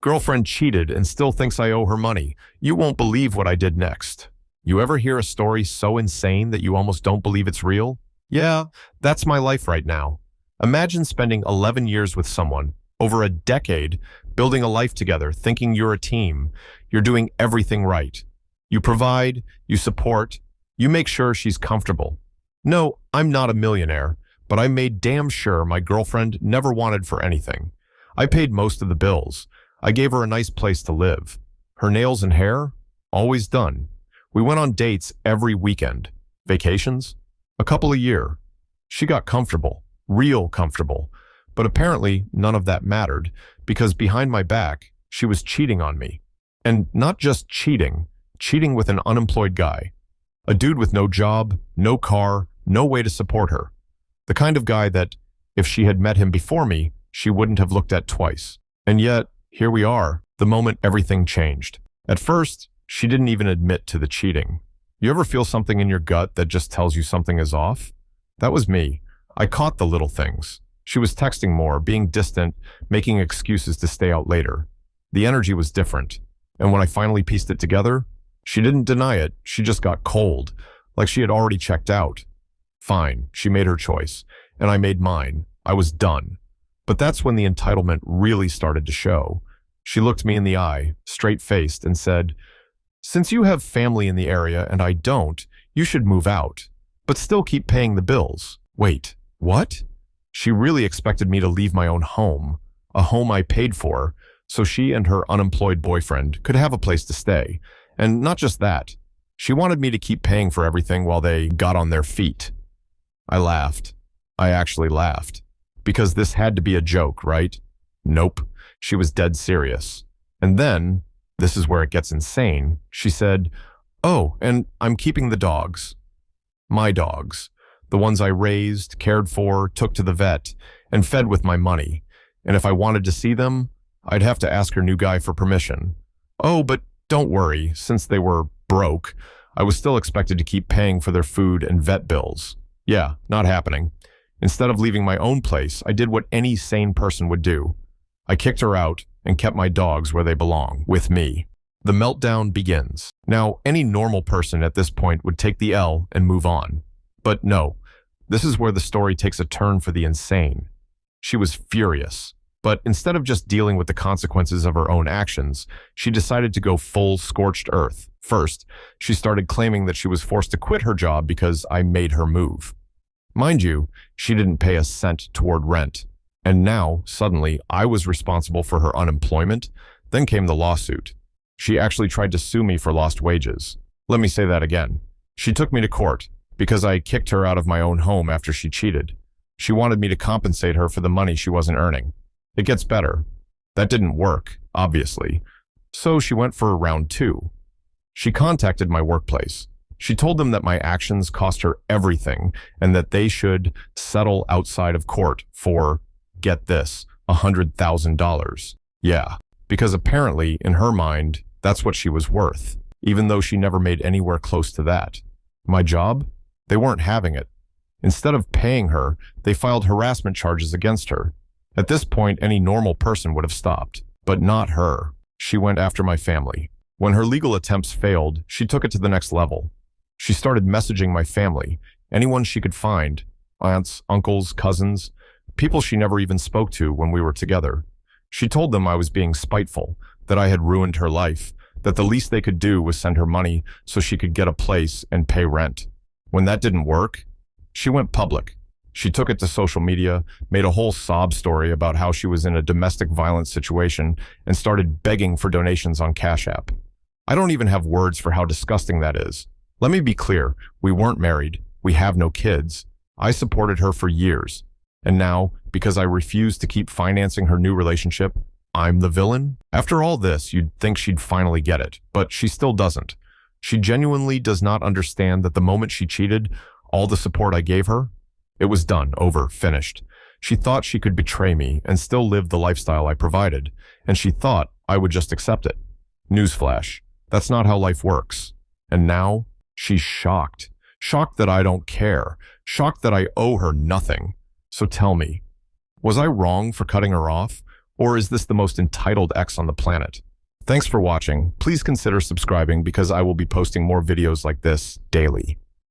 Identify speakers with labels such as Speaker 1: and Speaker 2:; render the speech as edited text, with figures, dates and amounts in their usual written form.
Speaker 1: Girlfriend cheated and still thinks I owe her money. You won't believe what I did next. You ever hear a story so insane that you almost don't believe it's real? Yeah, that's my life right now. Imagine spending 11 years with someone, over a decade, building a life together, thinking you're a team. You're doing everything right. You provide, you support, you make sure she's comfortable. No, I'm not a millionaire, but I made damn sure my girlfriend never wanted for anything. I paid most of the bills. I gave her a nice place to live. Her nails and hair? Always done. We went on dates every weekend. Vacations? A couple a year. She got comfortable, real comfortable. But apparently none of that mattered because behind my back, she was cheating on me. And not just cheating with an unemployed guy. A dude with no job, no car, no way to support her. The kind of guy that, if she had met him before me, she wouldn't have looked at twice. And yet, here we are, the moment everything changed. At first, she didn't even admit to the cheating. You ever feel something in your gut that just tells you something is off? That was me. I caught the little things. She was texting more, being distant, making excuses to stay out later. The energy was different. And when I finally pieced it together, she didn't deny it, she just got cold, like she had already checked out. Fine, she made her choice, and I made mine. I was done. But that's when the entitlement really started to show. She looked me in the eye, straight-faced, and said, "Since you have family in the area and I don't, you should move out, but still keep paying the bills." Wait, what? She really expected me to leave my own home, a home I paid for, so she and her unemployed boyfriend could have a place to stay. And not just that, she wanted me to keep paying for everything while they got on their feet. I laughed. I actually laughed. Because this had to be a joke, right? Nope. She was dead serious. And then, this is where it gets insane, she said, "Oh, and I'm keeping the dogs." My dogs. The ones I raised, cared for, took to the vet, and fed with my money. And if I wanted to see them, I'd have to ask her new guy for permission. Oh, but don't worry, since they were broke, I was still expected to keep paying for their food and vet bills. Yeah, not happening. Instead of leaving my own place, I did what any sane person would do. I kicked her out and kept my dogs where they belong, with me. The meltdown begins. Now, any normal person at this point would take the L and move on. But no, this is where the story takes a turn for the insane. She was furious. But instead of just dealing with the consequences of her own actions, she decided to go full scorched earth. First, she started claiming that she was forced to quit her job because I made her move. Mind you, she didn't pay a cent toward rent. And now, suddenly, I was responsible for her unemployment. Then came the lawsuit. She actually tried to sue me for lost wages. Let me say that again. She took me to court because I kicked her out of my own home after she cheated. She wanted me to compensate her for the money she wasn't earning. It gets better. That didn't work, obviously. So she went for round 2. She contacted my workplace. She told them that my actions cost her everything and that they should settle outside of court for, get this, $100,000. Yeah, because apparently, in her mind, that's what she was worth, even though she never made anywhere close to that. My job? They weren't having it. Instead of paying her, they filed harassment charges against her. At this point, any normal person would have stopped, but not her. She went after my family. When her legal attempts failed, she took it to the next level. She started messaging my family, anyone she could find, aunts, uncles, cousins, people she never even spoke to when we were together. She told them I was being spiteful, that I had ruined her life, that the least they could do was send her money so she could get a place and pay rent. When that didn't work, she went public. She took it to social media, made a whole sob story about how she was in a domestic violence situation, and started begging for donations on Cash App. I don't even have words for how disgusting that is. Let me be clear, we weren't married, we have no kids. I supported her for years. And now, because I refused to keep financing her new relationship, I'm the villain? After all this, you'd think she'd finally get it, but she still doesn't. She genuinely does not understand that the moment she cheated, all the support I gave her, it was done, over, finished. She thought she could betray me and still live the lifestyle I provided, and she thought I would just accept it. Newsflash, that's not how life works. And now, she's shocked. Shocked that I don't care. Shocked that I owe her nothing. So tell me, was I wrong for cutting her off? Or is this the most entitled ex on the planet? Thanks for watching. Please consider subscribing because I will be posting more videos like this daily.